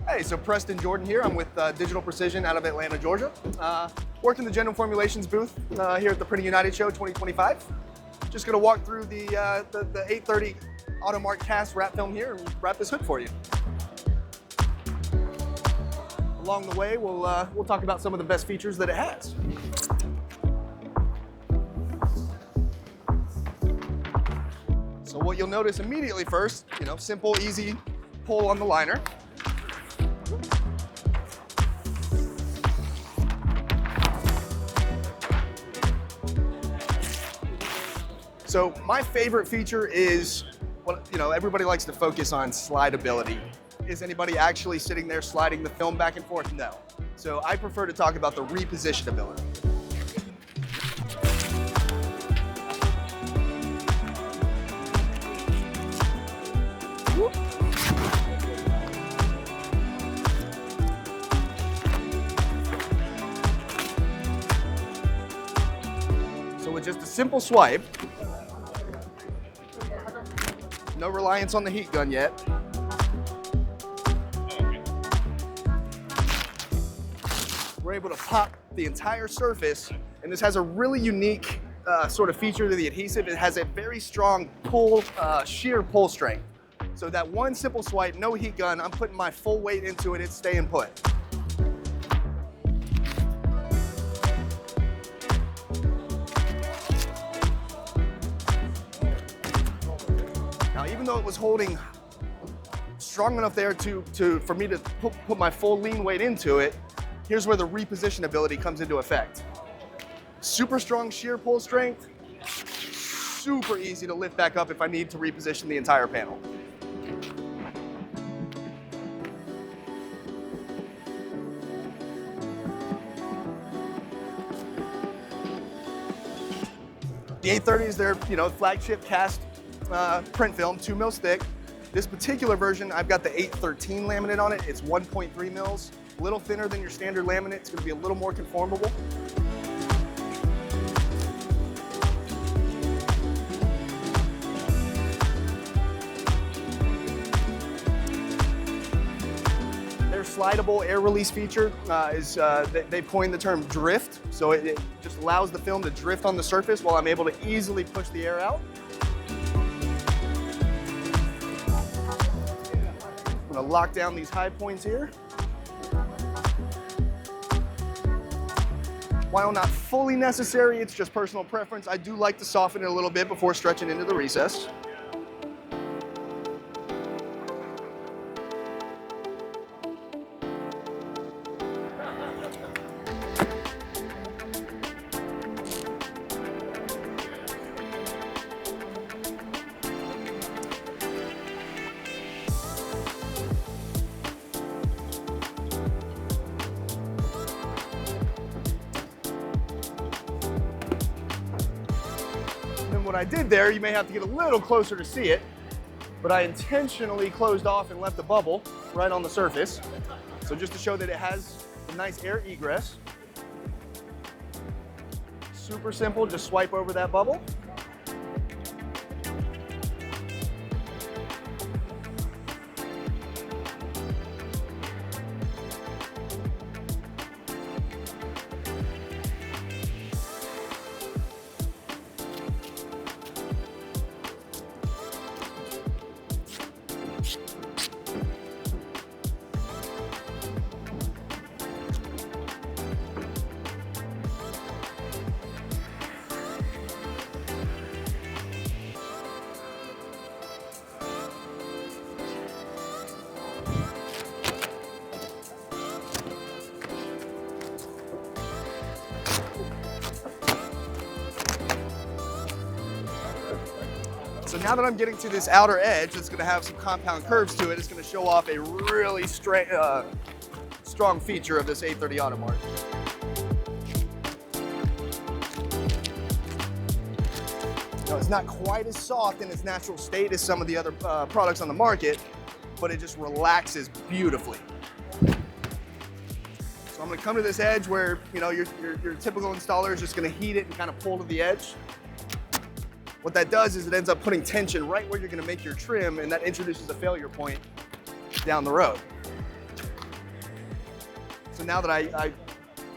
Hey, so Preston Jordan here. I'm with Digital Precision out of Atlanta, Georgia. Working the General Formulations booth here at the Printing United Show 2025. Just gonna walk through the 830 AutoMark cast wrap film here and wrap this hood for you. Along the way, we'll talk about some of the best features that it has. So what you'll notice immediately first, simple, easy pull on the liner. So my favorite feature is everybody likes to focus on slidability. Is anybody actually sitting there sliding the film back and forth? No. So I prefer to talk about the repositionability. So with just a simple swipe, no reliance on the heat gun yet. We're able to pop the entire surface, and this has a really unique sort of feature to the adhesive. It has a very strong pull, shear pull strength. So that one simple swipe, no heat gun, I'm putting my full weight into it, it's staying put. Now, even though it was holding strong enough there for me to put my full lean weight into it, here's where the repositionability comes into effect. Super strong shear pull strength, super easy to lift back up if I need to reposition the entire panel. The 830 is their flagship cast print film, 2 mils thick. This particular version, I've got the 813 laminate on it. It's 1.3 mils, a little thinner than your standard laminate. It's gonna be a little more conformable. Their slidable air release feature they've coined the term drift. So it just allows the film to drift on the surface while I'm able to easily push the air out. I'm gonna lock down these high points here. While not fully necessary, it's just personal preference. I do like to soften it a little bit before stretching into the recess. What I did there, you may have to get a little closer to see it, but I intentionally closed off and left a bubble right on the surface. So just to show that it has a nice air egress. Super simple, just swipe over that bubble. So now that I'm getting to this outer edge, it's gonna have some compound curves to it. It's gonna show off a really strong feature of this 830 AutoMark. Now, it's not quite as soft in its natural state as some of the other products on the market, but it just relaxes beautifully. So I'm gonna come to this edge where your typical installer is just gonna heat it and kind of pull to the edge. What that does is it ends up putting tension right where you're gonna make your trim, and that introduces a failure point down the road. So now that I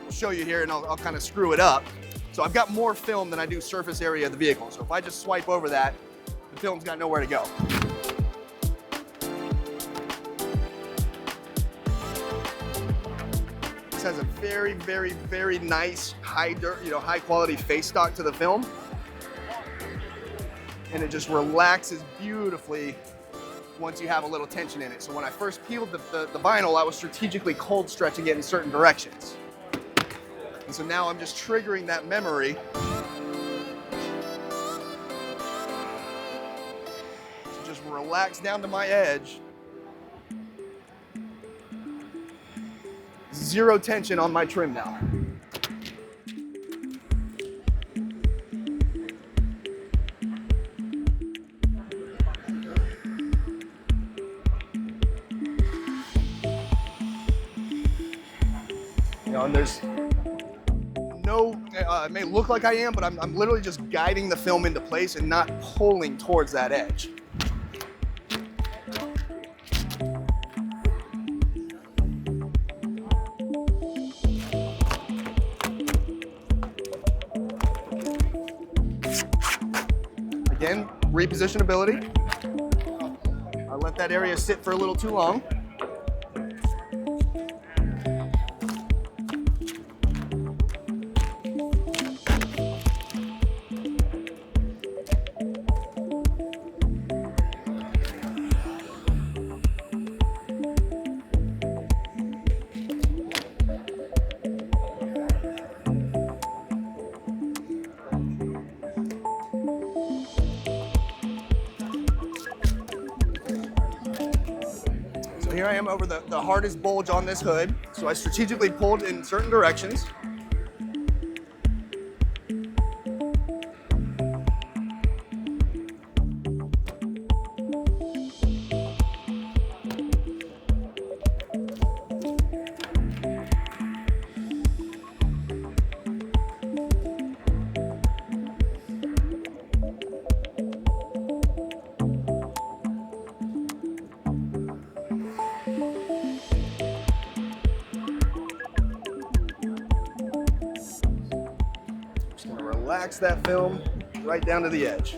will show you here, and I'll kind of screw it up. So I've got more film than I do surface area of the vehicle. So if I just swipe over that, the film's got nowhere to go. This has a very, very, very nice, high quality face stock to the film. And it just relaxes beautifully once you have a little tension in it. So when I first peeled the vinyl, I was strategically cold stretching it in certain directions. And so now I'm just triggering that memory to just relax down to my edge. Zero tension on my trim now. And there's no, it may look like I am, but I'm literally just guiding the film into place and not pulling towards that edge. Again, repositionability. I let that area sit for a little too long. Here I am over the hardest bulge on this hood. So I strategically pulled in certain directions. Relax that film right down to the edge.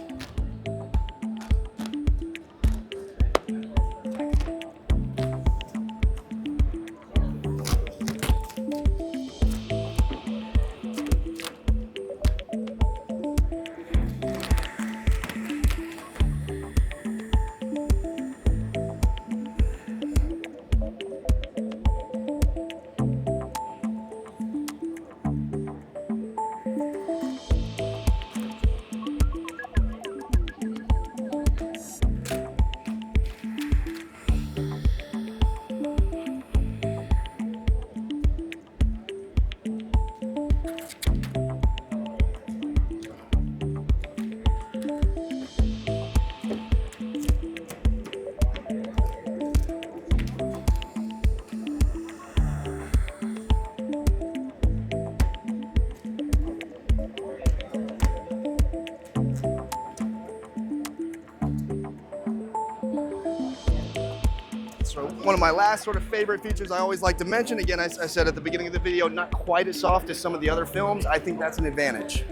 So one of my last sort of favorite features I always like to mention, again, I said at the beginning of the video, not quite as soft as some of the other films. I think that's an advantage.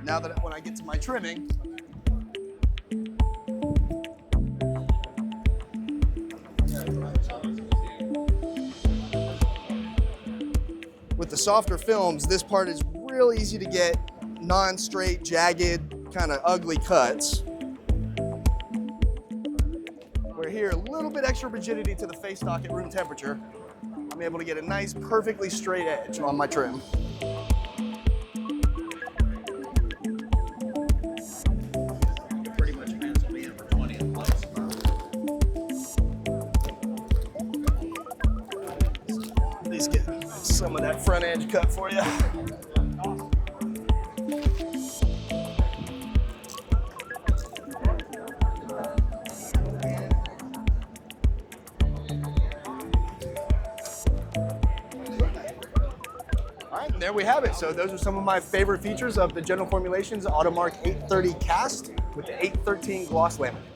Now that when I get to my trimming, with the softer films, this part is real easy to get non-straight, jagged, kind of ugly cuts. Where here, a little bit extra rigidity to the face stock at room temperature, I'm able to get a nice, perfectly straight edge on my trim. Pretty much pencil in for 20 in place. At least get some of that front edge cut for you. There we have it. So those are some of my favorite features of the General Formulations AutoMark 830 cast with the 813 gloss laminate.